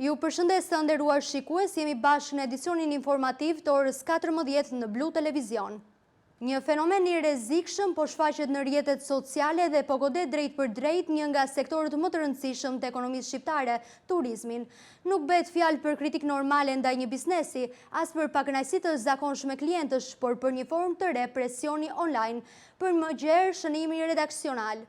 Ju përshëndes të nderuar shikues, jemi bashkë në edicionin informativ të orës 14 në Blu Televizion. Një fenomen i rrezikshëm po shfaqet në rrjetet sociale dhe po godet drejt për drejt një nga sektorët më të rëndësishëm të ekonomisë shqiptare, turizmin. Nuk bëhet fjalë për kritik normale ndaj një biznesi, as për pakënaqësi të zakonshme klientësh, por për një formë të re presioni online, për më gjerë shënimi redaksional.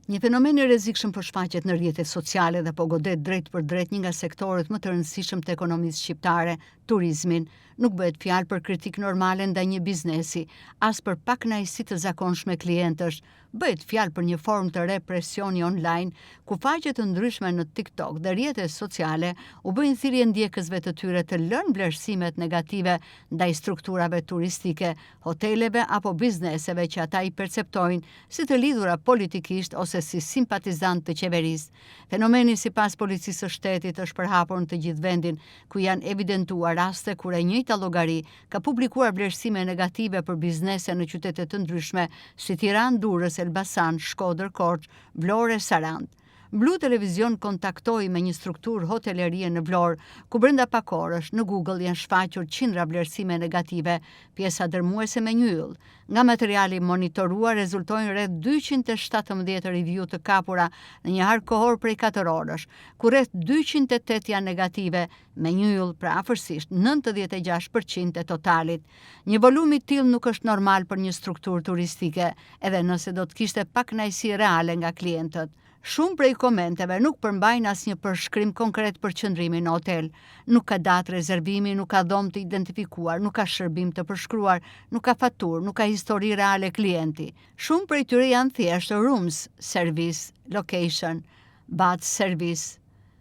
Një fenomen i rrezikshëm po shfaqet në rrjetet sociale dhe po godet drejt për drejt një nga sektorët më të rëndësishëm të ekonomisë shqiptare, turizmin. Nuk bëhet fjalë për kritik normale ndaj një biznesi, as për pakënaqësi të zakonshme klientësh. Bëhet fjalë për një formë të re presioni online, ku faqe të ndryshme në TikTok dhe rrjetet sociale u bëjnë thirrje ndjekësve të tyre të lënë vlerësimet negative ndaj strukturave turistike, hoteleve apo bizneseve që ata i perceptojnë si të lidhura politikisht ose si simpatizant të qeverisë. Fenomeni sipas policisë së shtetit është përhapur në të gjithë vendin, ku janë evidentuar raste kur e njëjta llogari ka publikuar vlerësime negative për biznese në qytete të ndryshme si Tiranë, Durrës, Elbasan, Shkodër, Korçë, Vlorë e Sarandë. Blu Televizion kontaktoi me një strukturë hotelerie në Vlorë, ku brenda pak orësh në Google janë shfaqur qindra vlerësime negative, pjesa dërmuese me një yll. Nga materiali monitoruar rezultojnë rreth 217 review të kapura në një harë kohor prej 4 orësh, ku rreth 208 janë negative, me një yll pra afërsisht 96% e totalit. Një volum i tillë nuk është normal për një strukturë turistike, edhe nëse do të kishte pakënaqësi reale nga klientët. Shumë prej komenteve nuk përmbajnë asnjë përshkrim konkret për qëndrimin në hotel. Nuk ka datë rezervimi, nuk ka dhomë të identifikuar, nuk ka shërbim të përshkruar, nuk ka faturë, nuk ka histori reale klienti. Shumë prej tyre janë thjesht rooms service, location, bath service,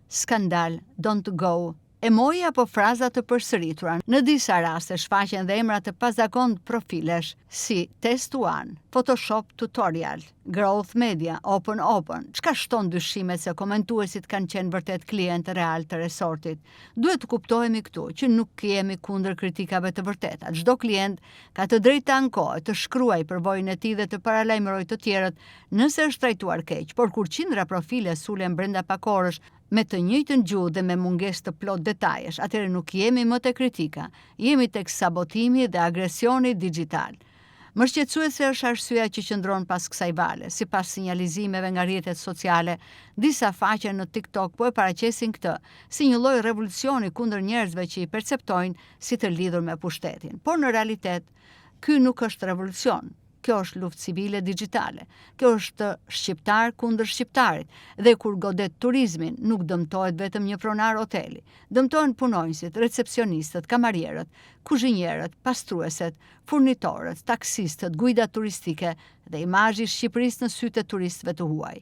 skandal, don't go, emoji apo fraza të përsëritura. Në disa raste shfaqen dhe emra të pazakontë profilesh si Test One, Photoshop Tutorial, Growth Media, Open. Çka shton dyshimet se komentuesit kanë qenë vërtet klientë real të resortit. Duhet të kuptohemi këtu që nuk jemi kundër kritikave të vërteta. Çdo klient ka të drejtë të ankohet, të shkruajë përvojën e tij dhe të paralajmërojë të tjerët nëse është trajtuar keq, por kur qindra profile sulen brenda pak orësh me të njëjtën gjuhë dhe me mungesë të plot detajesh, atëherë nuk jemi më te kritika, jemi tek sabotimi dhe agresioni digjital. Më shqetësuese është arsyeja që qëndron pas kësaj vale. Sipas sinjalizimeve nga rrjetet sociale, disa faqe në TikTok po e paraqesin këtë si një lloj revolucioni kundër njerëzve që i perceptojnë si të lidhur me pushtetin. Por në realitet, ky nuk është revolucion. Kjo është luftë civile digjitale. Kjo është shqiptar kundër shqiptarit. Dhe kur godet turizmin, nuk dëmtohet vetëm një pronar hoteli. Dëmtohen punonjësit, recepcionistët, kamarierët, kuzhinierët, pastrueset, furnitorët, taksistët, guidat turistike dhe imazhi i Shqipërisë në sytë e turistëve të huaj.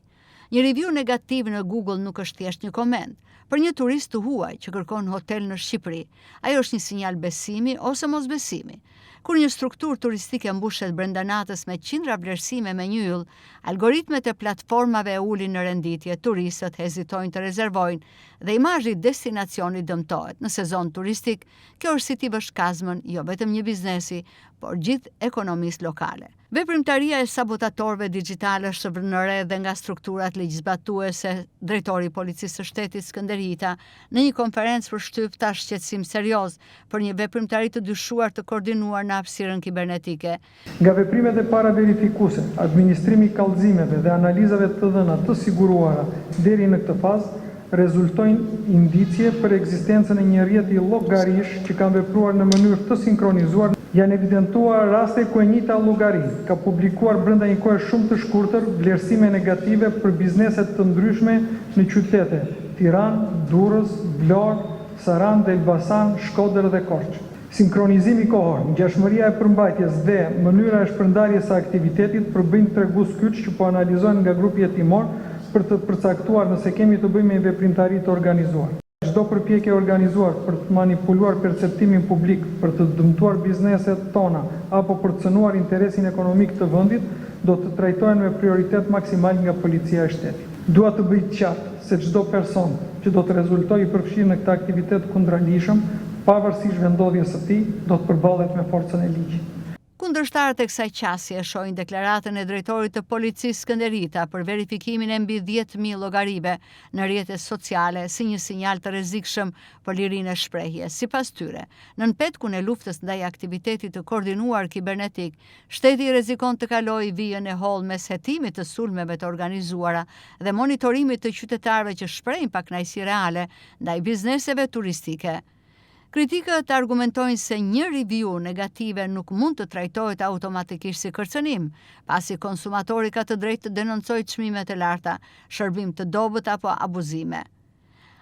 Një review negativ në Google nuk është thjesht një koment. Për një turist të huaj që kërkon hotel në Shqipëri, ajo është një sinjal besimi ose mosbesimi. Kur një strukturë turistike mbushet brenda natës me qindra vlerësime me një yll, algoritmet e platformave e ulin në renditje, turistët hezitojnë të rezervojnë dhe imazhi i destinacionit dëmtohet. Në sezon turistik, kjo është si t'i vësh kazmën jo vetëm një biznesi, por gjithë ekonomisë lokale. Veprimtaria e sabotatorëve digjitale është vënë në re dhe nga strukturat ligjzbatuese. Drejtori i Policisë së Shtetit Skënder Hita në një konferencë përshtyp tash shqetësim serioz për një veprimtari të dyshuar të koordinuar në hapësirën kibernetike. Nga veprimet e paraverifikuese, administrimi i kallëzimeve dhe analizave të dhëna të siguruara deri në këtë fazë, rezultojnë indicje për ekzistencën e një rrjeti llogarish që kanë vepruar në mënyrë të sinkronizuar. Janë evidentuar raste ku e njëjta llogari ka publikuar brenda një kohe shumë të shkurtër vlerësime negative për bizneset të ndryshme në qytete Tiranë, Durrës, Vlorë, Sarandë, Elbasan, Shkodër dhe Korçë. Sinkronizimi kohor, ngjashmëria e përmbajtjes dhe mënyra e shpërndarjes së aktivitetit përbëjnë tregues kyç që po analizojnë nga grupi hetimor për të përcaktuar nëse kemi të bëjmë me veprimtari të organizuar. Çdo përpjekje organizuar për të manipuluar perceptimin publik, për të dëmtuar bizneset tona apo për të cënuar interesin ekonomik të vendit, do të trajtohen me prioritet maksimal nga policia e shtetit. Dua të bëj qartë se çdo person që do të rezultojë i përfshirë në këtë aktivitet kundralishëm, pavarësisht vendodhjes së tij, do të përballet me forcën e ligjit. Kundërshtarët e kësaj qasje shohin deklaratën e drejtorit të policisë Skënderita për verifikimin e mbi 10.000 llogarive në rrjetet sociale si një sinjal të rrezikshëm për lirinë e shprehjes. Sipas tyre, nën petkun e luftës ndaj aktivitetit të koordinuar kibernetik, shteti rrezikon të kalojë vijën e hollë mes hetimit të sulmeve të organizuara dhe monitorimit të qytetarëve që shprehin pakënaqësi reale ndaj bizneseve turistike. Kritikët argumentojnë se një review negative nuk mund të trajtohet automatikisht si kërcënim, pasi konsumatori ka të drejtë të denoncojë çmimet e larta, shërbim të dobët apo abuzime.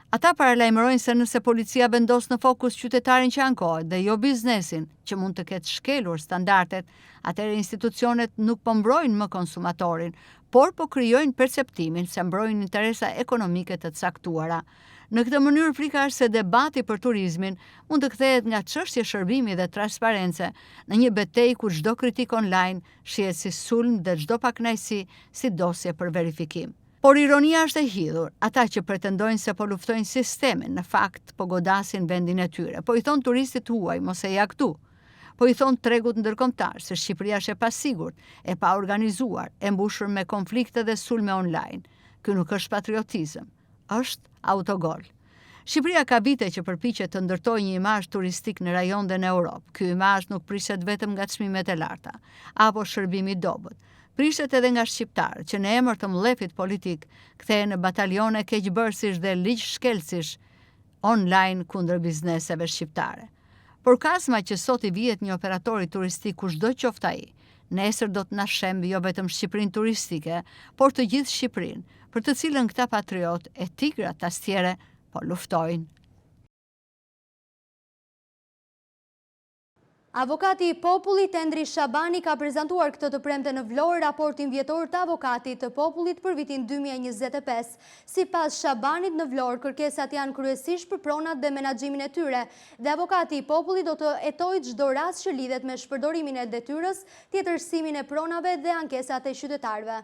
Ata paralajmërojnë se nëse policia vendos në fokus qytetarin që ankohet dhe jo biznesin, që mund të ketë shkelur standardet, atëherë institucionet nuk po mbrojnë më konsumatorin, por po krijojnë perceptimin se mbrojnë interesa ekonomike të caktuara. Në këtë mënyrë frika është se debati për turizmin mund të kthehet nga çështje shërbimi dhe transparence në një betejë ku çdo kritik online shihet si sulm dhe çdo pakënaqësi si dosje për verifikim. Por ironia është e hidhur, ata që pretendojnë se po luftojnë sistemin, në fakt po godasin vendin e tyre, po i thon turistit huaj mos e jaktu. Po i thon tregut ndërkombëtar se Shqipëria është e pasigurt, e pa organizuar, e mbushur me konflikte dhe sulme online. Ky nuk është patriotizëm, është autogol. Shqipëria ka vite që përpiqet të ndërtojë një imazh turistik në rajon dhe në Europë. Ky imazh nuk prishet vetëm nga çmimet e larta apo shërbimi i dobët. Prishet edhe nga shqiptarët që në emër të mllefit politik kthehen në batalione keqbërësish dhe ligjshkelësish online kundër bizneseve shqiptare. Por kazma që sot i vihet një operatori turistik kushdo qoftë ai, nesër do të na shemb jo vetëm Shqipërinë turistike, por të gjithë Shqipërinë, për të cilën këta patriot e tigrat tastiere po luftojnë. Avokati i popullit Endri Shabani ka prezantuar këtë të premte në Vlorë raportin vjetor të avokatit të popullit për vitin 2025. Sipas Shabanit në Vlorë, kërkesat janë kryesisht për pronat dhe menaxhimin e tyre, dhe avokati i popullit do të etojë çdo rast që lidhet me shpërdorimin e detyrës, tjetërsimin e pronave dhe ankesat e qytetarëve.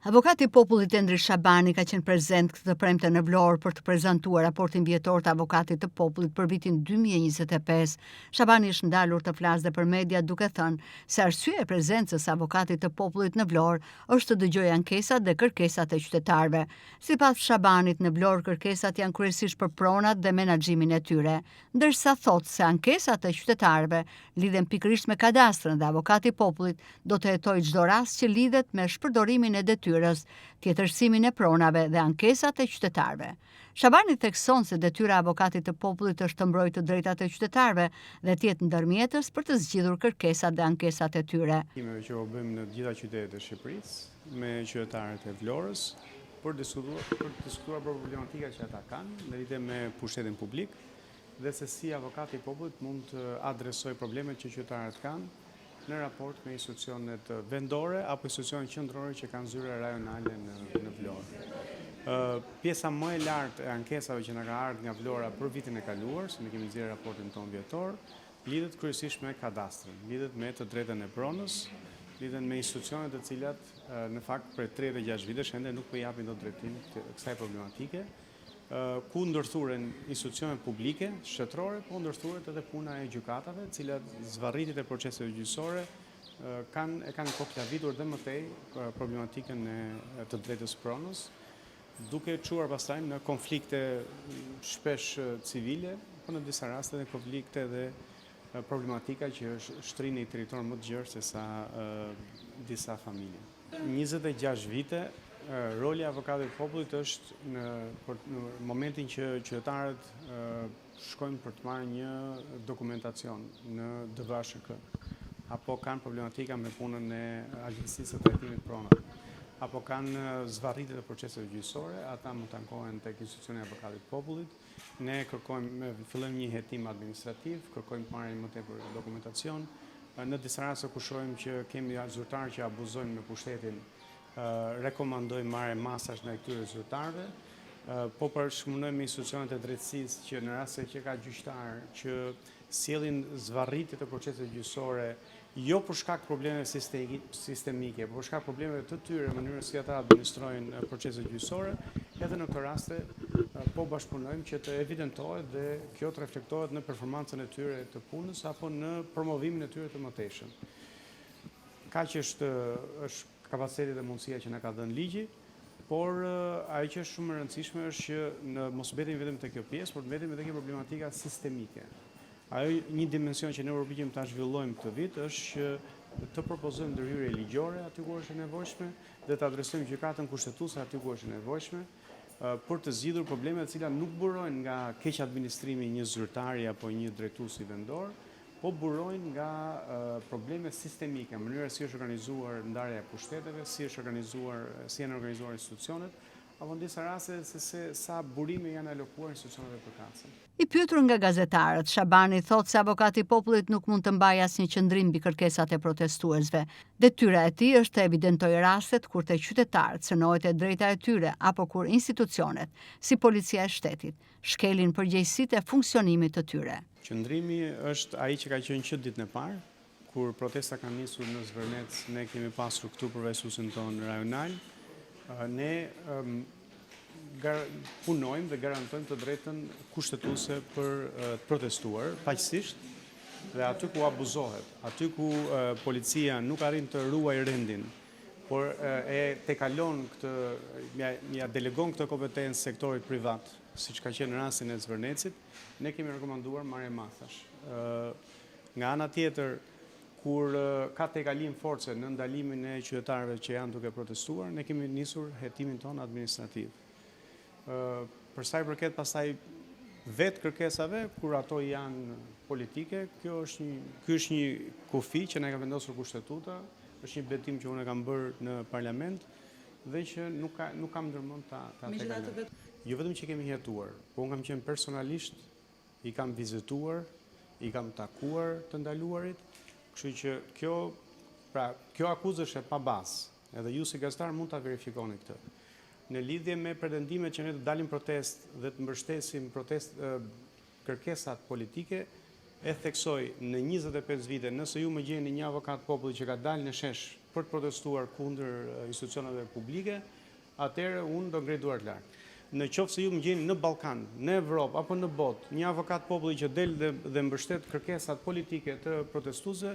Avokati i popullit Endri Shabani ka qenë prezent këtë premte në Vlorë për të prezantuar raportin vjetor të avokatit të popullit për vitin 2025. Shabani është ndalur të flasë dhe për media duke thënë se arsyeja e prezencës së avokatit të popullit në Vlorë është të dëgjojë ankesat dhe kërkesat e qytetarëve. Sipas Shabanit, në Vlorë kërkesat janë kryesisht për pronat dhe menaxhimin e tyre, ndërsa thotë se ankesat e qytetarëve lidhen pikërisht me kadastrën dhe avokati i popullit do të hetojë çdo rast që lidhet me shpërdorimin e detyrës, tjetërsimin e pronave dhe ankesat e qytetarëve. Shabani thekson se detyra e avokatit të popullit është të mbrojë të drejtat e qytetarëve dhe të jetë ndërmjetës për të zgjidhur kërkesat dhe ankesat e tyre. Kemi që u bëjmë në gjitha qytetet e Shqipërisë me qytetarët e Vlorës për diskutuar për problematika që ata kanë në lidhje me pushtetin publik dhe se si avokati i popullit mund të adresojë problemet që qytetarët kanë në raport me institucionet vendore apo institucionet qendrore që kanë zyra rajonale në Vlorë. Pjesa më e lartë e ankesave që na ka ardhur nga Vlora për vitin e kaluar, se ne kemi nxjerrë raportin ton vjetor, lidhet kryesisht me kadastrën, lidhet me të drejtën e pronës, lidhen me institucionet të cilat në fakt për 36 vitesh ende nuk po japin dot drejtim të kësaj problematike, ku ndërthuren institucionet publike, shtetërore, po ndërthuret edhe puna e gjykatave, të cilat zvarritjet e proceseve gjyqësore kanë kopjavitur dhe më tej problematikën e të drejtës pronës, duke çuar pastaj në konflikte shpesh civile, por në disa raste dhe konflikte dhe problematika që shtrin në territor më të gjerë se sa disa familje. 26 vite roli i avokatit të popullit është në momentin që qytetarët shkojnë për të marrë një dokumentacion në DVSHK, apo kanë problematika me punën e Agjencisë së Trajtimit Pronave, apo kanë zvarritje të proceseve gjyqësore, ata mund të ankohen tek institucioni i avokatit të popullit. Ne kërkojmë, fillojmë një hetim administrativ, kërkojmë marrjen më tepër dokumentacion. Në disa raste ku shohim që kemi zyrtarë që abuzojnë me pushtetin, rekomandojmë marrje masash ndaj këtyre zyrtarëve, po përshkëmbujmë institucionet e drejtësisë që në raste që ka gjyqtar që sjellin zvarritje të proceseve gjyqësore jo për shkak problemeve sistemike, por për shkak problemeve të tyre në mënyrën se ata administrojnë proceset gjyqësore, edhe në këto raste po bashkëpunojmë që të evidentohet dhe kjo të reflektohet në performancën e tyre të punës apo në promovimin e tyre të mëtejshëm. kaq është kapaciteti dhe mundësia që na ka dhënë ligji, por ajo që është shumë e rëndësishme është që në mos mbetim vetëm te kjo pjesë, por mbetim edhe kjo problematika sistemike. Ajo një dimension që ne përpiqem ta zhvillojmë këtë vit është që të propozojmë ndërhyrje ligjore aty ku është e nevojshme dhe të adresojmë gjykatën kushtetuese aty ku është e nevojshme për të zgjidhur probleme të cilat nuk burojnë nga keq administrimi i një zyrtari apo një drejtuesi vendor, po burojnë nga probleme sistemike, mënyra si është organizuar ndarja e pushteteve, si janë organizuar institucionet, apo në disa raste se sa burime janë alokuar institucioneve përkatëse. I pyetur nga gazetarët, Shabani thot se avokati i popullit nuk mund të mbajë asnjë qendrim mbi kërkesat e protestuesve. Detyra e tij është të evidentojë rastet kur te qytetarët cënohet e drejta e tyre apo kur institucionet, si policia e shtetit, shkelin përgjegjësitë e funksionimit të tyre. Qëndrimi është ai që ka qenë që ditën e parë, kur protesta ka nisur në Zvërnec, ne kemi pasur këtu përfaqësuesin tonë rajonal. Ne punojmë dhe garantojmë të drejtën kushtetuese për të protestuar paqësisht dhe aty ku abuzohet, aty ku policia nuk arrin të ruajë rendin, por e tekalon ja delegon këtë kompetencë sektorit privat, siç ka qenë në rastin e Zvërnecit, ne kemi rekomanduar marrje masash. Nga ana tjetër, kur ka tekalim force në ndalimin e qytetarëve që janë duke protestuar, ne kemi nisur hetimin tonë administrativ. Për sa i përket pastaj vetë kërkesave, kur ato janë politike, ky është një kufi që ne ka vendosur kushtetuta, është një betim që unë e kam bërë në parlament dhe që nuk kam ndërmend ta tekaloj. Jo vetëm që kemi hetuar, po unë kam qenë personalisht, i kam vizituar, i kam takuar të ndaluarit, kështu që kjo akuzë është e pa bazë, edhe ju si gazetar mund ta verifikoni këtë. Në lidhje me pretendimet që ne të dalim protest dhe të mbështesim kërkesat politike, e theksoj në 25 vite, nëse ju më gjeni një avokat populli që ka dalë në shesh për të protestuar kundër institucioneve publike, atëherë unë do ngrej duart lart. Në qoftë se ju më gjeni në Ballkan, në Evropë apo në botë, një avokat populli që del dhe mbështet kërkesat politike të protestuesve,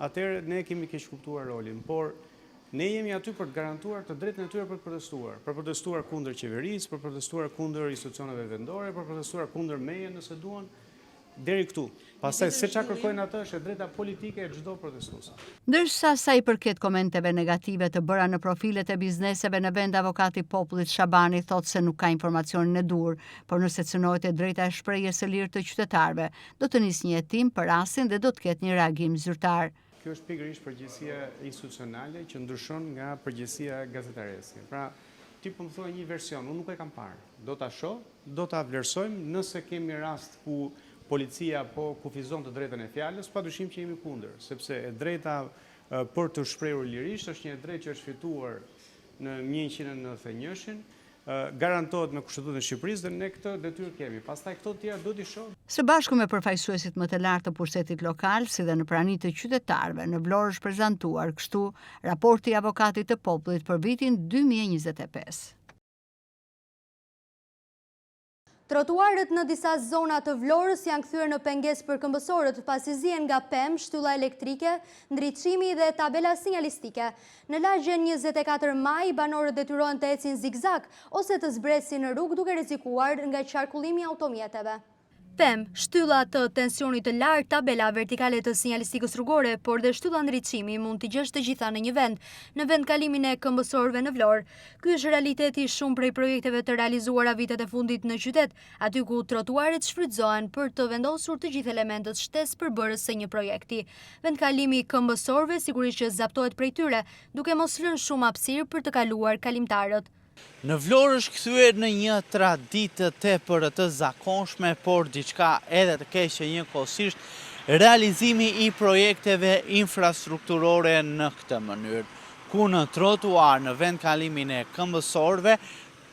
atëherë ne kemi keq kuptuar rolin, por ne jemi aty për të garantuar të drejtën e tyre për protestuar kundër qeverisë, për protestuar kundër institucioneve vendore, për protestuar kundër meje nëse duan, deri këtu. Pastaj se çka kërkojnë ata është e drejta politike e çdo protestues. Ndërsa sa i përket komenteve negative të bëra në profilet e bizneseve në vend, avokati i popullit Shabani thot se nuk ka informacionin e dur, por nëse cënohet e drejta e shprehjes së lirë të qytetarëve, do të nisë një hetim për rastin dhe do të ketë një reagim zyrtar. Kjo është pikërisht përgjegjësia institucionale që ndryshon nga përgjegjësia gazetarese. Pra, ti po më thua një version, unë nuk e kam parë. Do ta shoh, do ta vlerësojmë, nëse kemi rast ku policia po kufizon të drejtën e fjalës, padyshim që jemi kundër, sepse e drejta për të shprehur lirisht është një drejtë që është fituar në 1991-shin, garantohet me Kushtetutën e Shqipërisë dhe ne këtë detyrë kemi. Pastaj këto të tjera duhet i shoh. Së bashku me përfaqësuesit më të lartë të pushtetit lokal, si dhe në praninë të qytetarëve, në Vlorë është prezantuar kështu raporti i avokatit të popullit për vitin 2025. Trotuarët në disa zona të Vlorës janë kthyer në pengesë për këmbësorët pasi zihen nga pemë, shtylla elektrike, ndriçimi dhe tabela sinjalistike. Në lagjen 24 maj, banorët detyrohen të ecin zigzag ose të zbresin në rrugë duke rrezikuar nga qarkullimi i automjeteve. Pemë, shtylla të tensionit të lartë, tabela vertikale të sinjalistikës rrugore, por dhe shtylla ndriçimi mund t'i gjesh të gjitha në një vend, në vendkalimin e këmbësorëve në Vlorë. Ky është realiteti shumë prej projekteve të realizuara vitet e fundit në qytet, aty ku trotuaret shfrytëzohen për të vendosur të gjithë elementët shtesë përbërës së një projekti. Vendkalimi i këmbësorëve sigurisht që zaptohet prej tyre, duke mos lënë shumë hapësirë për të kaluar kalimtarët. Në Vlorë është kthyer në një traditë tepër të zakonshme, por diçka edhe të keqe njëkohësisht, realizimi i projekteve infrastrukturore në këtë mënyrë, ku në trotuar në vendkalimin e këmbësorëve,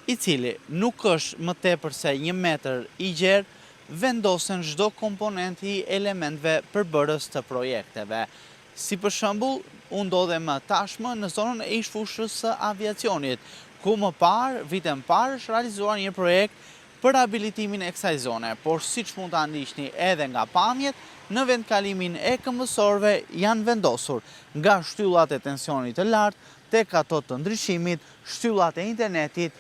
i cili nuk është më tepër se 1 metër i gjerë, vendosen çdo komponent i elementeve përbërës të projekteve. Si për shembull, u ndodhem tashmë në zonën e ish-fushës së aviacionit, ku më parë, vitën parë, është realizuar një projekt për rehabilitimin e kësaj zone, por siç mund ta ndiqni edhe nga pamjet, në vendkalimin e këmbësorëve janë vendosur nga shtyllat e tensionit të lartë tek ato të ndryshimit, shtyllat e internetit,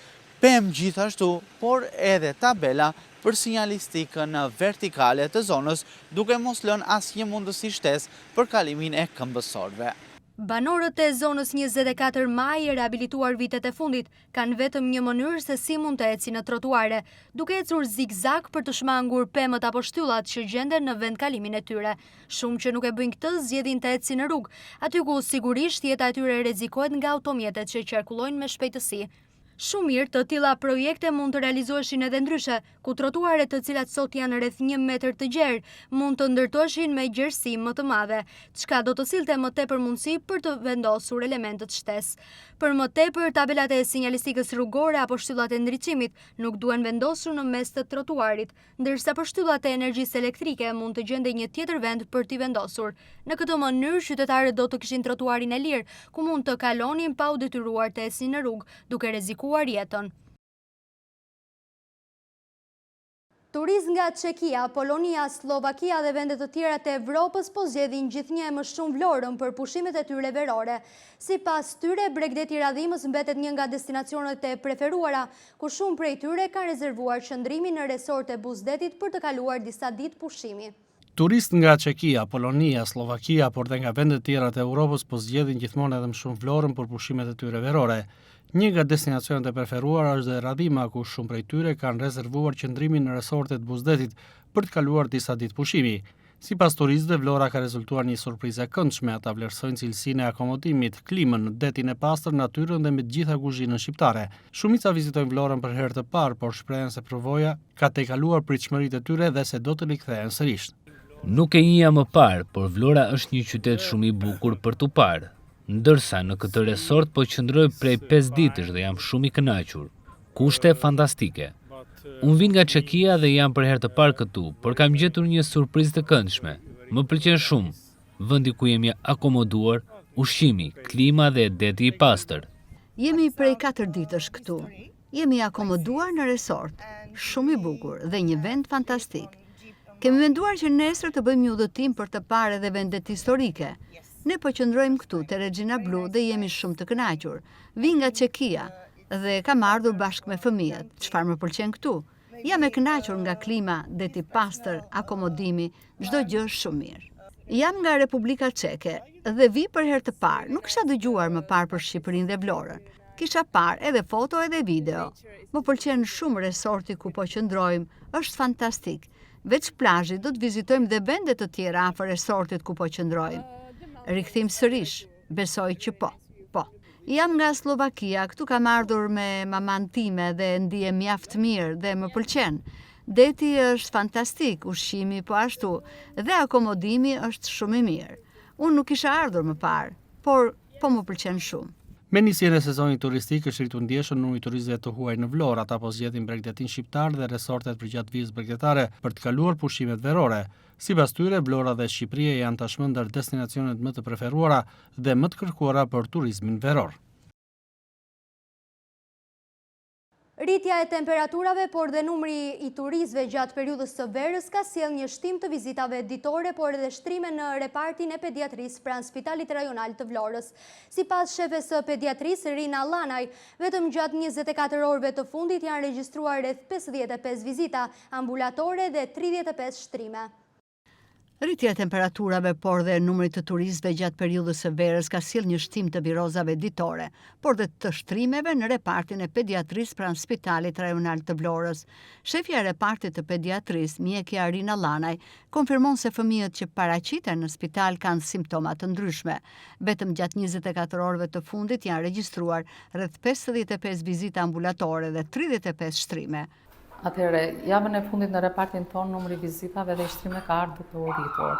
pemë gjithashtu, por edhe tabela për sinjalistikën vertikale të zonës, duke mos lënë asnjë mundësi shtesë për kalimin e këmbësorëve. Banorët e zonës 24 Maj, rehabilituar vitet e fundit, kanë vetëm një mënyrë se si mund të ecin në trotuare, duke ecur zigzag për të shmangur pemët apo shtyllat që gjenden në vendkalimin e tyre. Shumë që nuk e bëjnë këtë zgjedhin të ecin në rrugë, aty ku sigurisht jeta e tyre rrezikohet nga automjetet që qarkullojnë me shpejtësi. Shumë mirë të tilla projekte mund të realizoheshin edhe ndryshe, ku trotuaret të cilat sot janë rreth 1 metër të gjerë mund të ndërtoheshin me gjerësi më të madhe, çka do të sillte më tepër mundësi për të vendosur elementet shtesë. Për më tepër, tabelat e sinjalistikës rrugore apo shtyllat e ndriçimit nuk duhen vendosur në mes të trotuarit, ndërsa për shtyllat e energjisë elektrike mund të gjendej një tjetër vend për t'i vendosur. Në këtë mënyrë, qytetarët do të kishin trotuarin e lirë, ku mund të kalonin pa u detyruar të ecnin në rrugë, duke rrezikuar jetën. Turist nga Çekia, Polonia, Slovakia dhe vendet të tjera të Evropës po zgjedhin gjithnjë më shumë Vlorën për pushimet e tyre verore. Sipas tyre, Bregdeti i Radhimës mbetet një nga destinacionet e preferuara, ku shumë prej tyre kanë rezervuar qëndrimin në resort e Buzdetit për të kaluar disa ditë pushimi. Turist nga Çekia, Polonia, Slovakia, por dhe nga vendet tjera të Europës po zgjedhin gjithmonë edhe më shumë Vlorën për pushimet e tyre verore. Një nga destinacionet e preferuara është dhe Radhima, ku shumë prej tyre kanë rezervuar qëndrimin në resortet Buzdetit për të kaluar disa ditë pushimi. Sipas turistëve, Vlora ka rezultuar një surprizë e këndshme, ata vlerësojnë cilësinë e akomodimit, klimën, detin e pastër, natyrën dhe me të gjitha kuzhinën shqiptare. Shumica vizitojnë Vlorën për herë të parë, por shprehen se përvoja ka tejkaluar pritshmëritë e tyre dhe se do të rikthehen sërish. Nuk e njeh më parë, por Vlora është një qytet shumë i bukur për tu parë. Ndërsa në këtë resort po qëndroj prej 5 ditësh dhe jam shumë i kënaqur. Kushte fantastike. Unë vin nga Çekia dhe jam për herë të parë këtu, por kam gjetur një surprizë të këndshme. Më pëlqen shumë. Vendi ku jemi akomoduar, ushqimi, klima dhe deti i pastër. Jemi prej 4 ditësh këtu. Jemi akomoduar në resort, shumë i bukur dhe një vend fantastik. Kemi menduar që nesër të bëjmë një udhëtim për të parë edhe vendet historike. Ne po qëndrojmë këtu te Regina Blu dhe jemi shumë të kënaqur. Vi nga Çekia dhe kam ardhur bashkë me fëmijët. Çfarë më pëlqen këtu? Jam e kënaqur nga klima, deti pastër, akomodimi, çdo gjë shumë mirë. Jam nga Republika Çeke dhe vi për herë të parë. Nuk kisha dëgjuar më parë për Shqipërinë dhe Vlorën. Kisha parë edhe foto edhe video. Më pëlqen shumë resorti ku po qëndrojmë, është fantastik. Veç plazhit do të vizitojmë dhe vende të tjera afër resortit ku po qëndrojmë. Rikthim sërish, besoj që po. Jam nga Slovakia, këtu kam ardhur me maman time dhe ndihem mjaft mirë dhe më pëlqen. Deti është fantastik, ushqimi po ashtu, dhe akomodimi është shumë i mirë. Unë nuk isha ardhur më parë, por po më pëlqen shumë. Me nisjen e sezonit turistik është rritur ndjeshëm numri i turistëve të huaj në Vlorë, ata po zgjedhin Bregdetin shqiptar dhe resortet për gjatë vizës bregdetare për të kaluar pushimet verore. Sipas tyre, Vlora dhe Shqipëria janë tashmë ndër destinacionet më të preferuara dhe më të kërkuara për turizmin veror. Rritja e temperaturave, por dhe numri i turistëve gjatë periudhës së verës ka sjellë një shtim të vizitave ditore, por edhe shtrime në repartin e pediatrisë pranë Spitalit Rajonal të Vlorës. Sipas shefes së pediatrisë Rina Lanaj, vetëm gjatë 24 orëve të fundit janë regjistruar rreth 55 vizita ambulatore dhe 35 shtrime. Rritja e temperaturave, por dhe numrit të turistëve gjatë periudhës së verës ka sjellë një shtim të virozave ditore, por dhe të shtrimeve në repartin e pediatrisë pranë Spitalit Rajonal të Vlorës. Shefja e repartit të pediatrisë, mjekja Rina Lanaj, konfirmon se fëmijët që paraqiten në spital kanë simptoma të ndryshme. Vetëm gjatë 24 orëve të fundit janë regjistruar rreth 55 vizita ambulatore dhe 35 shtrime. Atëherë, javën e fundit në repartin tonë, numri vizitave dhe shtrime ka ardhur duke u rritur.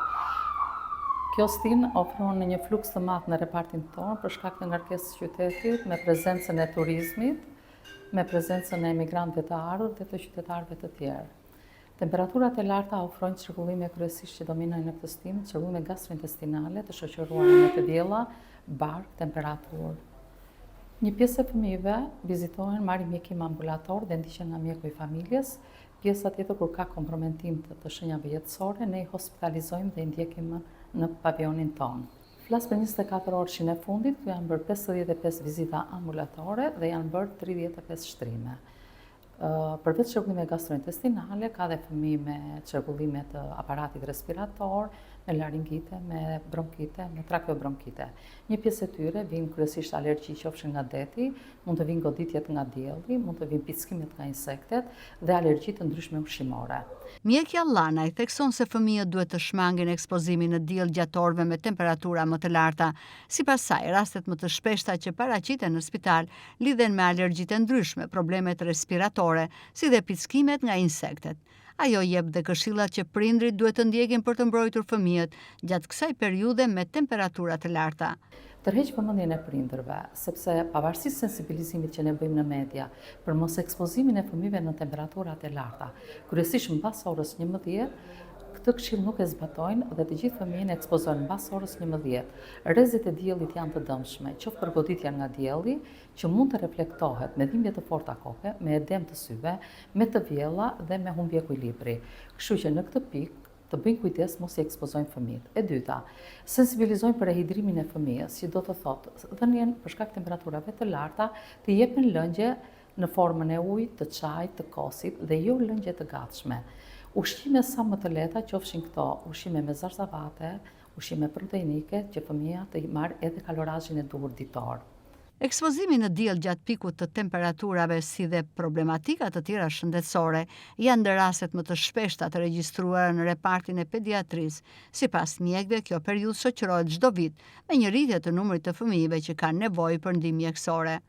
Kjo stim ofron një fluks të madh në repartin tonë për shkak të ngarkesës së qytetit, me prezencën e turizmit, me prezencën e emigrantëve të ardhur dhe të qytetarëve të tjerë. Temperaturat e larta ofrojnë çrregullime kryesisht që dominojnë në këtë stim, çrregullime gastrointestinale të shoqëruara me të diella, bark, temperaturë. Një pjesë e fëmijëve vizitohen, marrin mjekim ambulator dhe ndiqen nga mjeku i familjes. Pjesa tjetër kur ka kompromentim të shenjave jetësore, ne i hospitalizojmë dhe i ndjekim në pavionin tonë. Flas për 24 orëshin e fundit, ku janë bërë 55 vizita ambulatore dhe janë bërë 35 shtrime. Përveç çrregullime gastrointestinale, ka dhe fëmijë me çrregullime të aparatit respirator, me laringite, me bronkite, me trakeobronkite. Një pjesë e tyre vinë kryesisht alergji qofshin nga deti, mund të vinë goditjet nga dielli, mund të vinë pickimet nga insektet dhe alergji të ndryshme ushqimore. Mjekja Llana i thekson se fëmijët duhet të shmangin ekspozimin në diell gjatë orëve me temperatura më të larta. Sipas saj, rastet më të shpeshta që paraqiten në spital lidhen me alergjitë ndryshme, problemet respiratore, si dhe pickimet nga insektet. Ajo jep dhe këshillat që prindrit duhet të ndjekin për të mbrojtur fëmijët gjatë kësaj periudhe me temperatura të larta. Tërheq vëmendjen e prindërve, sepse pavarësisht sensibilizimit që ne bëjmë në media për mos ekspozimin e fëmijëve në temperaturat e larta, kryesisht mbas orës 11, këtë këshill nuk e zbatojnë dhe të gjithë fëmijët ekspozohen mbas orës 11. Rrezet e diellit janë të dëmshme, qoftë për goditja nga dielli, që mund të reflektohet me dhimbje të forta koke, me edem të syve, me të vjella dhe me humbje ekuilibri. Kështu që në këtë pikë të bëjnë kujdes mos i ekspozojnë fëmijët. E dyta, sensibilizojnë për rehidrimin e fëmijës, që do të thotë dhënien për shkak temperaturave të larta, të jepen lëngje në formën e ujit, të çajit, të kosit dhe jo lëngje të gatshme. Ushqime sa më të lehta, qofshin këto ushqime me zarzavate, ushqime proteinike, që fëmia të marrë edhe kalorazhin e duhur ditor. Ekspozimi në diell gjatë pikut të temperaturave si dhe problematika të tjera shëndetësore janë ndër rastet më të shpeshta të regjistruara në repartin e pediatrisë. Sipas mjekëve, kjo periudhë shoqërohet çdo vit me një rritje të numrit të fëmijëve që kanë nevojë për ndihmë mjekësore.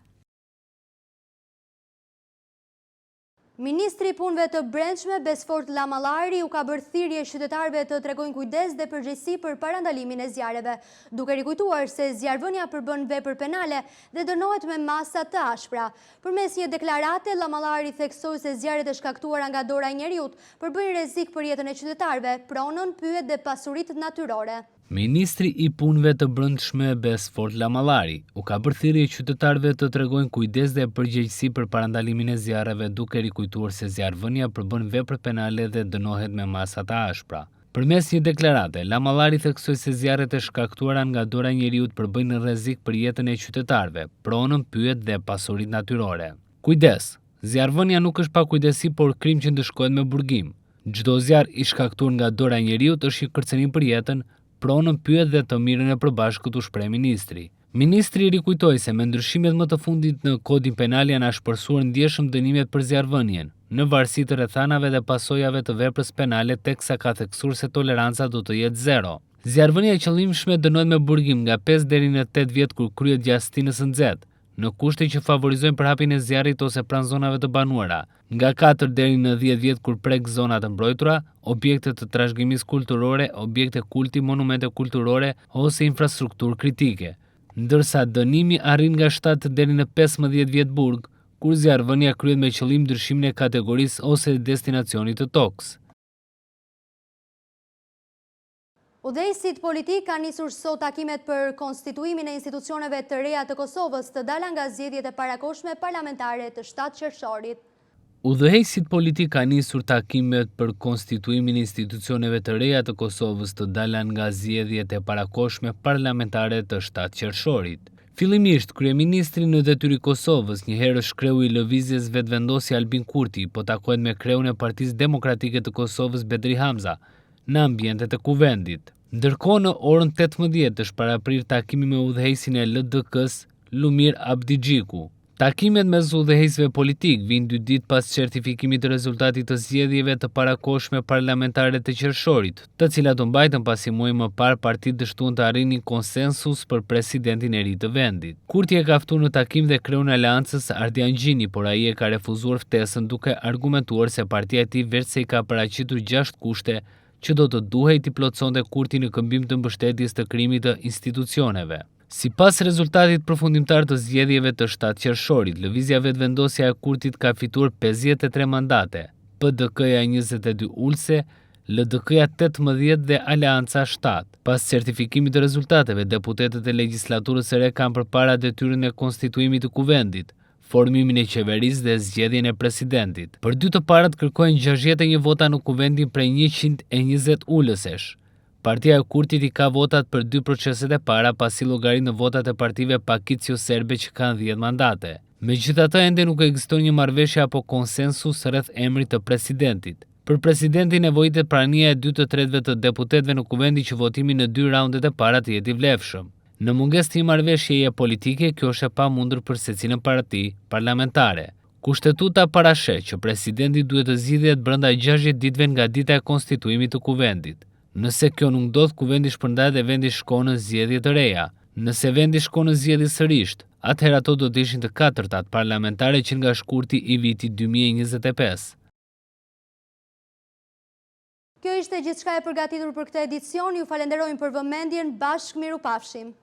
Ministri i Punëve të Brendshme Besfort Lamallari u ka bërë thirrje qytetarëve të tregojnë kujdes dhe përgjegjësi për parandalimin e zjarreve, duke rikujtuar se zjarrvënia përbën vepër penale dhe dënohet me masa të ashpra. Përmes një deklarate, Lamallari theksoi se zjarret e shkaktuara nga dora e njerëzit përbëjnë rrezik për jetën e qytetarëve, pronën, pyjet dhe pasuritë natyrore. Ministri i Punëve të Brendshme Besfort Lamallari u ka bërë thirrje qytetarëve të tregojnë kujdes dhe përgjegjësi për parandalimin e zjarreve, duke rikujtuar se zjarrvënia përbën vepër penale dhe dënohet me masa të ashpra. Përmes një deklarate, Lamallari theksoi se zjarret e shkaktuara nga dora e njerëzit përbëjnë rrezik për jetën e qytetarëve, pronën, pyjet dhe pasuritë natyrore. Kujdes, zjarrvënia nuk është pa kujdesi, por krim që ndëshkohet me burgim. Çdo zjarr i shkaktuar nga dora e njerëzit është një kërcënim për jetën, pronën, pyet dhe të mirën e përbashkët, u shpreh ministri. Ministri rikujtoi se me ndryshimet më të fundit në Kodin Penal janë ashpërsuar ndjeshëm dënimet për zjarrvënien, në varësi të rrethanave dhe pasojave të veprës penale, teksa ka theksuar se toleranca do të jetë 0. Zjarrvënia e qëllimshme dënohet me burgim nga 5 deri në 8 vjet kur kryhet gjastinës së nxehtë, në kushte që favorizojnë përhapjen e zjarrit ose pranë zonave të banuara, nga 4 deri në 10 vjet kur prek zonat e mbrojtura, objekte të trashëgimisë kulturore, objekte kulti, monumente kulturore ose infrastrukturë kritike, ndërsa dënimi arrin nga 7 deri në 15 vjet burg, kur zjarrvënia kryhet me qëllim ndryshimin e kategorisë ose destinacionit të tokës. Udhëheqësit politik kanë nisur sot takimet për konstituimin e institucioneve të reja të Kosovës të dala nga zgjedhjet e parakohshme parlamentare të 7 qershorit. Udhëheqësit politik kanë nisur takimet për konstituimin e institucioneve të reja të Kosovës të dala nga zgjedhjet e parakohshme parlamentare të 7 qershorit. Fillimisht, kryeministri në detyrë i Kosovës, një herë shkreu i lëvizjes vetëvendosje Albin Kurti, po takohet me kreun e Partisë Demokratike të Kosovës Bedri Hamza në ambientet e kuvendit. Ndërkohë në orën 18 është paraprir takimi me udhëheqësin e LDK-s Lumir Abdigjiku. Takimet mes udhëheqësve politik vijnë 2 ditë pas certifikimit të rezultatit të zgjedhjeve të parakohshme parlamentare të qershorit, të cilat u mbajtën pasi muaj më parë partitë dështuan të arrinin konsensus për presidentin e ri të vendit. Kurti e ka ftuar në takim dhe kreun e aleancës Ardian Gjini, por ai e ka refuzuar ftesën duke argumentuar se partia e tij veçse i ka paraqitur 6 kushte që do të duhej t'i plotësonte Kurti në këmbim të mbështetjes të krimit të institucioneve. Sipas rezultatit përfundimtar të zgjedhjeve të 7 qershorit, lëvizja vetëvendosja e Kurtit ka fituar 53 mandate, PDK-ja 22 ulse, LDK-ja 18 dhe Aleanca 7. Pas certifikimit të rezultateve, deputetët e legjislaturës së re kanë përpara detyrën e konstituimit të kuvendit, formimin e qeverisë dhe zgjedhjen e presidentit. Për dy të parat kërkojnë 61 vota në kuvendin prej 120 ulësesh. Partia e Kurtit i ka votat për dy proceset e para pasi llogarit në votat e partive Pakicjo Serbe që kanë 10 mandate. Megjithatë, ende nuk ekziston një marrëveshje apo konsensus rreth emrit të presidentit. Për presidentin nevojitet prania e 2/3 të deputetëve në kuvendi që votimi në dy raundet e para të jetë i vlefshëm. Në mungesë të një marrëveshjeje politike, kjo është e pamundur për secilën parti parlamentare. Kushtetuta parasheh që presidenti duhet të zgjidhet brenda 60 ditëve nga dita e konstituimit të kuvendit. Nëse kjo nuk ndodh, kuvendi shpërndahet dhe vendi shkon në zgjedhje të reja. Nëse vendi shkon në zgjedhje sërish, atëherë ato do të ishin të katërtat parlamentare që nga shkurti i vitit 2025. Kjo ishte gjithçka e përgatitur për këtë edicion. Ju falenderojmë për vëmendjen. Bashkë miru pafshim.